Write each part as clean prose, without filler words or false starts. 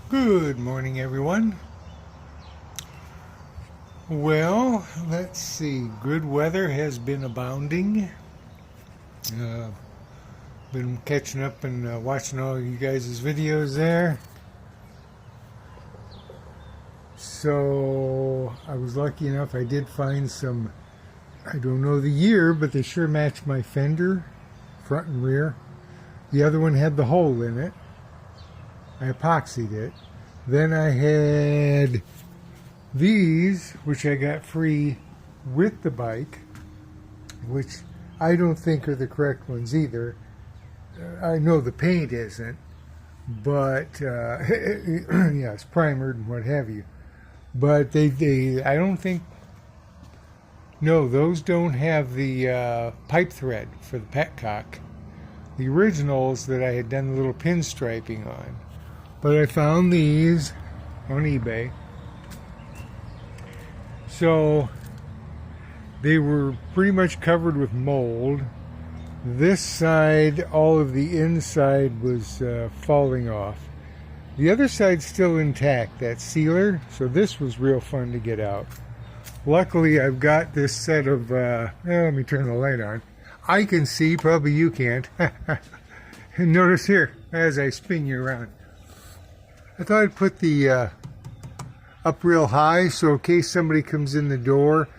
Good morning, everyone. Well, let's see. Good weather has been abounding. Uh, been catching up and watching all you guys' videos there. So I was lucky enough, I did find some, I don't know the year, but they sure match my fender, front and rear. The other one had the hole in it. I epoxied it. Then I had these, which I got free with the bike, which I don't think are the correct ones either. I know the paint isn't, but yeah, it's primered and what have you. But I don't think, no, those don't have the pipe thread for the petcock. The originals that I had done the little pinstriping on. But I found these on eBay. So they were pretty much covered with mold. This side, all of the inside was falling off. The other side's still intact, that sealer, so this was real fun to get out. Luckily, I've got this set of, let me turn the light on. I can see, probably you can't. And notice here, as I spin you around. I thought I'd put the up real high, so in case somebody comes in the door,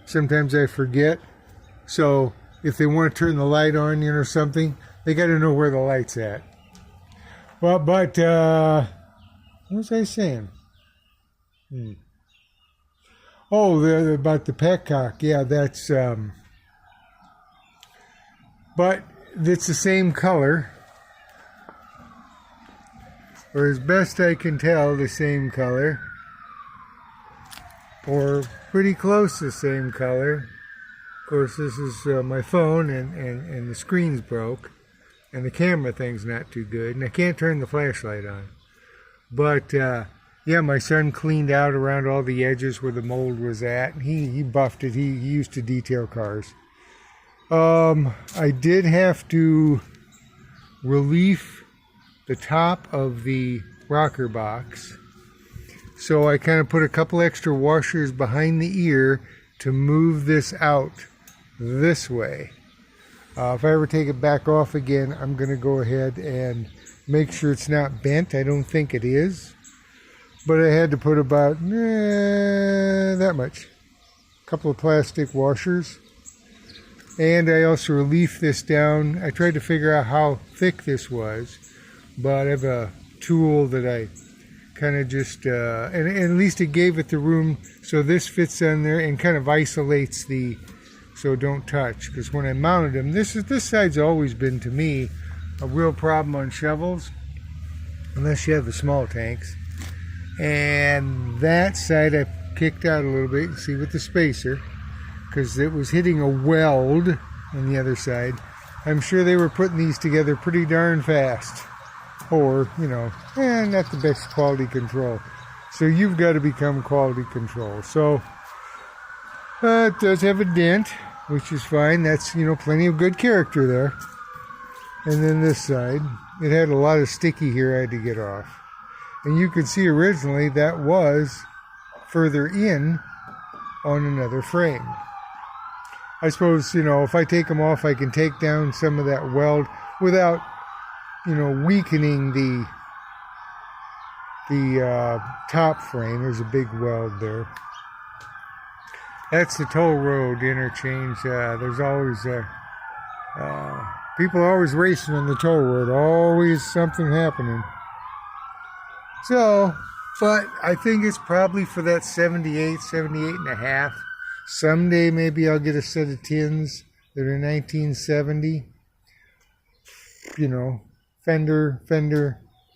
sometimes I forget. So if they want to turn the light on, you know, something, they got to know where the light's at. Well, but what was I saying? Oh, about the petcock. Yeah, that's but it's the same color, or as best I can tell, the same color, or pretty close to the same color. Of course, this is my phone, and the screen's broke, and the camera thing's not too good, and I can't turn the flashlight on. But yeah, my son cleaned out around all the edges where the mold was at. He buffed it. He used to detail cars. I did have to relief the top of the rocker box. So I kind of put a couple extra washers behind the ear to move this out this way. If I ever take it back off again, I'm going to go ahead and make sure it's not bent. I don't think it is. But I had to put about that much. A couple of plastic washers. And I also reliefed this down. I tried to figure out how thick this was. But I have a tool that I kind of just, and at least it gave it the room so this fits on there and kind of isolates the, so don't touch. Because when I mounted them, this side's always been to me a real problem on shovels, unless you have the small tanks. And that side I kicked out a little bit, you see, with the spacer, because it was hitting a weld on the other side. I'm sure they were putting these together pretty darn fast. Or, you know, not the best quality control. So you've got to become quality control. So it does have a dent, which is fine. That's, you know, plenty of good character there. And then this side, it had a lot of sticky here I had to get off. And you could see originally that was further in on another frame. I suppose, you know, if I take them off, I can take down some of that weld without, you know, weakening the top frame. There's a big weld there. That's the toll road interchange. There's always people are always racing on the toll road. Always something happening. So, but I think it's probably for that 78 and a half. Someday maybe I'll get a set of tins that are 1970. You know, fender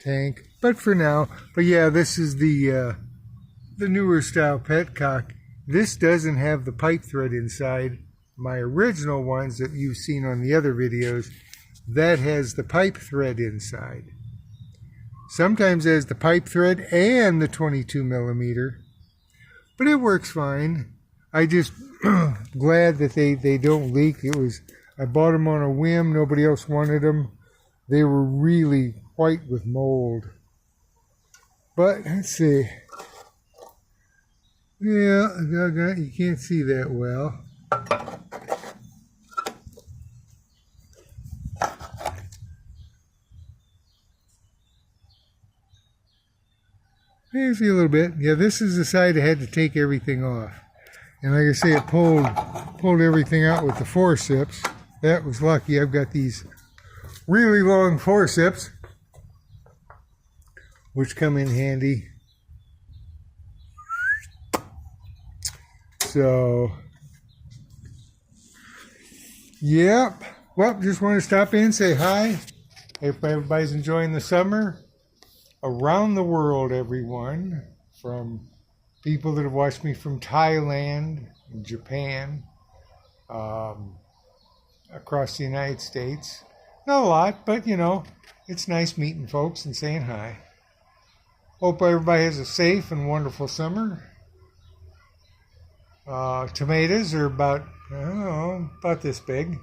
tank. But for now, but yeah, this is the newer style petcock. This doesn't have the pipe thread inside. My original ones that you've seen on the other videos, that has the pipe thread inside. Sometimes it has the pipe thread and the 22 millimeter, but it works fine. I just glad that they don't leak. I bought them on a whim. Nobody else wanted them. They were really white with mold. But let's see. Yeah, you can't see that well. You see a little bit. Yeah, this is the side I had to take everything off. And like I say, it pulled everything out with the forceps. That was lucky. I've got these really long forceps, which come in handy. So, yep. Well, just want to stop in and say hi. Hope everybody's enjoying the summer. Around the world, everyone, from people that have watched me from Thailand, Japan, across the United States. Not a lot, but you know, it's nice meeting folks and saying hi. Hope everybody has a safe and wonderful summer. Tomatoes are about, I don't know, about this big,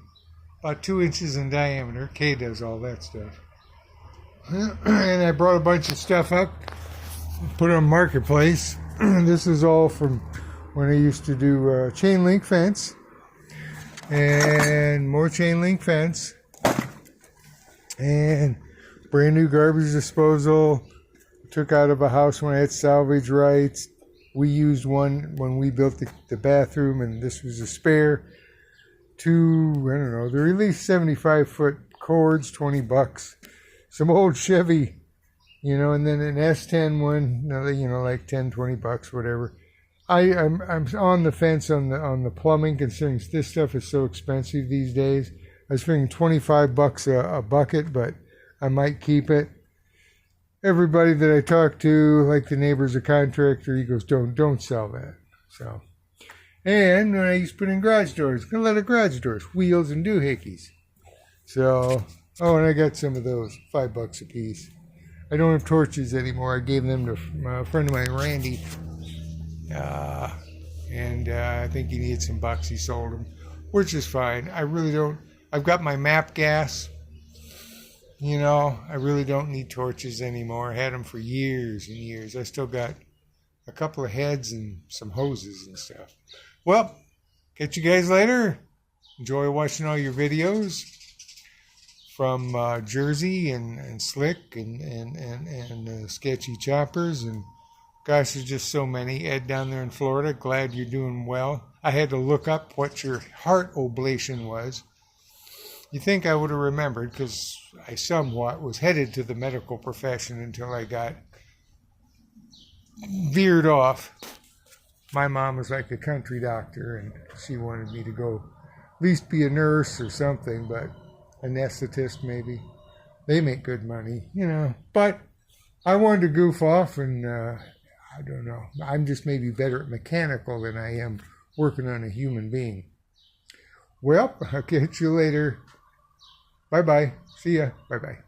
about 2 inches in diameter. Kay does all that stuff. And I brought a bunch of stuff up, put it on Marketplace. This is all from when I used to do chain link fence, and more chain link fence, and brand new garbage disposal. Took out of a house when I had salvage rights. We used one when we built the bathroom, and this was a spare. Two, I don't know, they're at least 75-foot cords, $20. Some old Chevy, you know, and then an S10 one, you know, like $10-20, whatever. I'm on the fence on the plumbing, considering this stuff is so expensive these days. I was figuring $25 a bucket, but I might keep it. Everybody that I talk to, like the neighbor's a contractor, he goes, don't sell that. So, and when I used to put in garage doors, gonna let garage doors, wheels and doohickeys. So. Oh, and I got some of those, $5 a piece. I don't have torches anymore. I gave them to a friend of mine, Randy. And I think he needed some bucks. He sold them, which is fine. I really don't. I've got my map gas. You know, I really don't need torches anymore. I had them for years and years. I still got a couple of heads and some hoses and stuff. Well, catch you guys later. Enjoy watching all your videos. From Jersey and Slick and Sketchy Choppers, and gosh, there's just so many. Ed down there in Florida, glad you're doing well. I had to look up what your heart oblation was. You think I would have remembered, because I somewhat was headed to the medical profession until I got veered off. My mom was like a country doctor, and she wanted me to go at least be a nurse or something, but anesthetist maybe. They make good money, you know. But I wanted to goof off, and I don't know. I'm just maybe better at mechanical than I am working on a human being. Well, I'll catch you later. Bye-bye. See ya. Bye-bye.